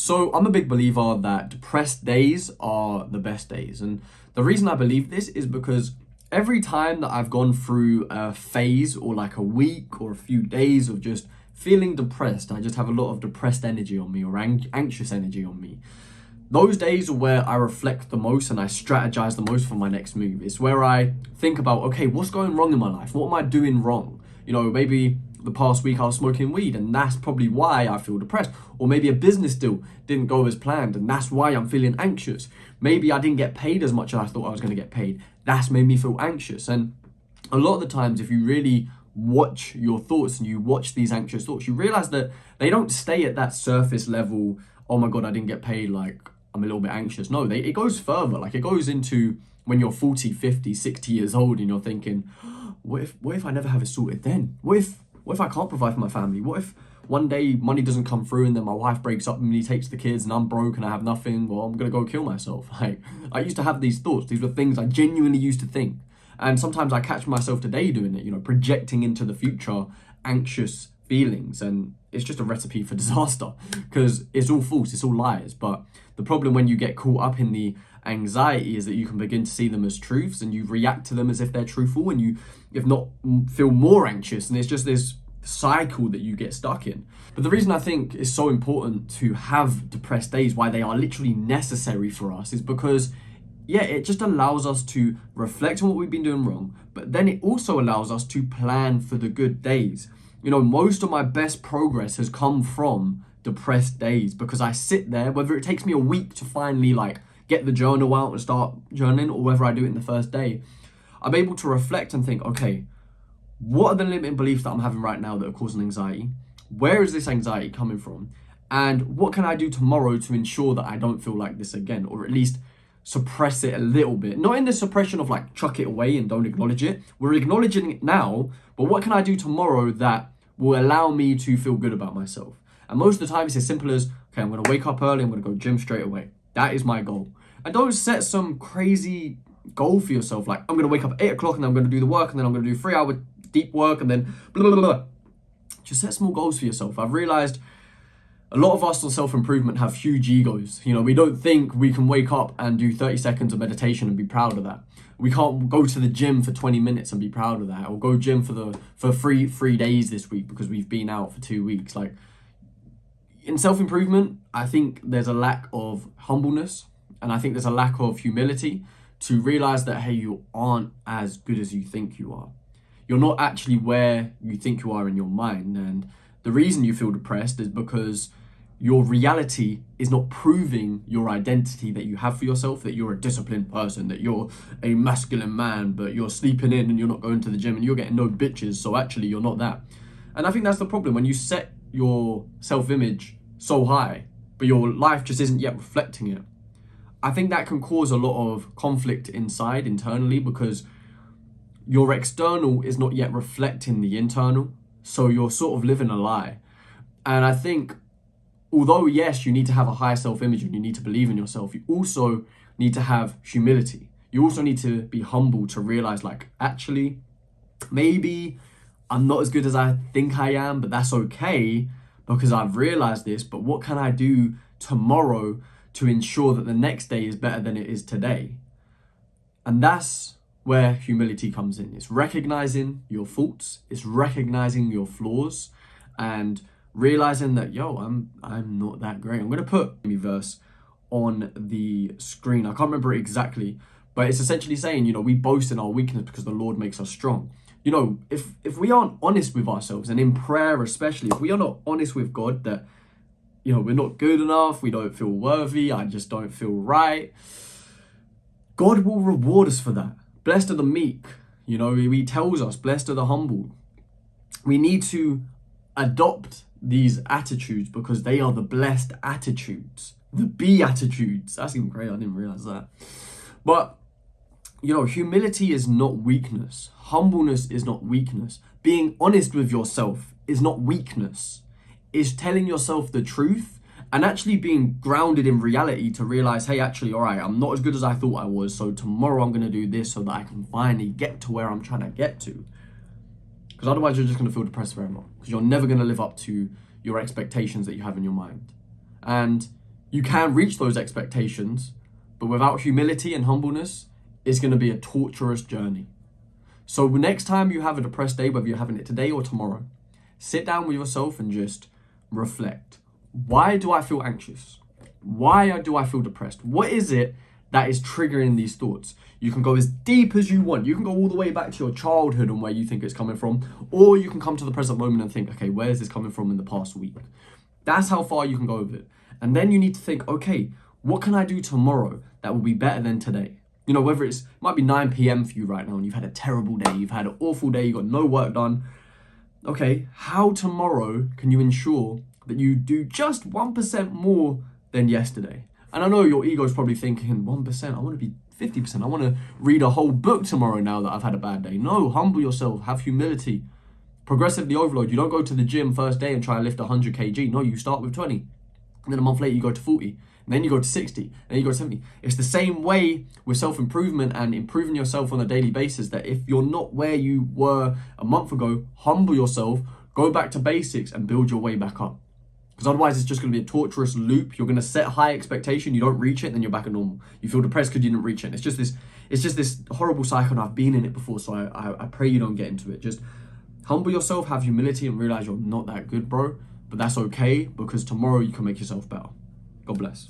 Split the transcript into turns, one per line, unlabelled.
So I'm a big believer that depressed days are the best days. And the reason I believe this is because every time that I've gone through a phase or like a week or a few days of just feeling depressed, I just have a lot of depressed energy on me or anxious energy on me. Those days are where I reflect the most and I strategize the most for my next move. It's where I think about, okay, what's going wrong in my life? What am I doing wrong? Maybe the past week I was smoking weed and that's probably why I feel depressed. Or maybe a business deal didn't go as planned and that's why I'm feeling anxious. Maybe I didn't get paid as much as I thought I was going to get paid. That's made me feel anxious. And a lot of the times, if you really watch your thoughts and you watch these anxious thoughts, you realize that they don't stay at that surface level. Oh my God, I didn't get paid. Like, I'm a little bit anxious. No, it goes further. Like, it goes into when you're 40, 50, 60 years old and you're thinking, what if I never have it sorted then? What if I can't provide for my family? What if one day money doesn't come through and then my wife breaks up and he takes the kids and I'm broke and I have nothing? Well, I'm going to go kill myself. Like, I used to have these thoughts. These were things I genuinely used to think. And sometimes I catch myself today doing it, projecting into the future anxious feelings. And it's just a recipe for disaster because it's all false, it's all lies. But the problem when you get caught up in the anxiety is that you can begin to see them as truths and you react to them as if they're truthful and you, if not, feel more anxious. And it's just this cycle that you get stuck in. But the reason I think it's so important to have depressed days, why they are literally necessary for us, is because it just allows us to reflect on what we've been doing wrong, but then it also allows us to plan for the good days. Most of my best progress has come from depressed days because I sit there, whether it takes me a week to finally get the journal out and start journaling, or whether I do it in the first day, I'm able to reflect and think, okay, what are the limiting beliefs that I'm having right now that are causing anxiety? Where is this anxiety coming from? And what can I do tomorrow to ensure that I don't feel like this again, or at least suppress it a little bit? Not in the suppression of chuck it away and don't acknowledge it. We're acknowledging it now, but what can I do tomorrow that will allow me to feel good about myself? And most of the time it's as simple as, okay, I'm going to wake up early, I'm going to go gym straight away. That is my goal. And don't set some crazy goal for yourself, like I'm going to wake up at 8 o'clock and I'm going to do the work and then I'm going to do 3-hour deep work and then blah, blah, blah, blah. Just set small goals for yourself. I've realized a lot of us on self-improvement have huge egos. We don't think we can wake up and do 30 seconds of meditation and be proud of that. We can't go to the gym for 20 minutes and be proud of that, or go gym for three days this week because we've been out for 2 weeks. Like, in self-improvement, I think there's a lack of humbleness and I think there's a lack of humility to realize that, hey, you aren't as good as you think you are. You're not actually where you think you are in your mind. And the reason you feel depressed is because your reality is not proving your identity that you have for yourself, that you're a disciplined person, that you're a masculine man, but you're sleeping in and you're not going to the gym and you're getting no bitches. So actually you're not that. And I think that's the problem when you set your self-image so high, but your life just isn't yet reflecting it. I think that can cause a lot of conflict internally, because your external is not yet reflecting the internal. So you're sort of living a lie. And I think, although yes, you need to have a higher self-image and you need to believe in yourself, you also need to have humility. You also need to be humble to realize, actually, maybe I'm not as good as I think I am, but that's okay because I've realized this. But what can I do tomorrow to ensure that the next day is better than it is today? And that's where humility comes in. It's recognizing your faults, it's recognizing your flaws, and realizing that, I'm not that great. I'm going to put a verse on the screen. I can't remember it exactly, but it's essentially saying, we boast in our weakness because the Lord makes us strong. If we aren't honest with ourselves, and in prayer especially, if we are not honest with God that, we're not good enough, we don't feel worthy, I just don't feel right, God will reward us for that. Blessed are the meek. He tells us, blessed are the humble. We need to adopt these attitudes because they are the blessed attitudes, the beatitudes. That's even great. I didn't realize that. But, humility is not weakness. Humbleness is not weakness. Being honest with yourself is not weakness. It's telling yourself the truth and actually being grounded in reality to realize, hey, actually, all right, I'm not as good as I thought I was. So tomorrow I'm going to do this so that I can finally get to where I'm trying to get to. Because otherwise you're just going to feel depressed forever. Because you're never going to live up to your expectations that you have in your mind. And You can reach those expectations, but without humility and humbleness, it's going to be a torturous journey. So next time you have a depressed day, whether you're having it today or tomorrow, sit down with yourself and just reflect. Why do I feel anxious? Why do I feel depressed? What is it that is triggering these thoughts? You can go as deep as you want. You can go all the way back to your childhood and where you think it's coming from, or you can come to the present moment and think, okay, where is this coming from in the past week? That's how far you can go with it. And then you need to think, okay, what can I do tomorrow that will be better than today? You know, whether it might be 9 p.m. for you right now and you've had a terrible day, you've had an awful day, you got no work done. Okay, how tomorrow can you ensure that you do just 1% more than yesterday? And I know your ego's probably thinking, 1%, I want to be 50%. I want to read a whole book tomorrow now that I've had a bad day. No, humble yourself, have humility. Progressively overload. You don't go to the gym first day and try and lift 100 kg. No, you start with 20. And then a month later, you go to 40. And then you go to 60. And then you go to 70. It's the same way with self-improvement and improving yourself on a daily basis, that if you're not where you were a month ago, humble yourself, go back to basics and build your way back up. Because otherwise it's just going to be a torturous loop. You're going to set high expectation, you don't reach it, then you're back at normal. You feel depressed because you didn't reach it. It's just this horrible cycle, and I've been in it before, so I pray you don't get into it. Just humble yourself, have humility, and realize you're not that good, bro. But that's okay, because tomorrow you can make yourself better. God bless.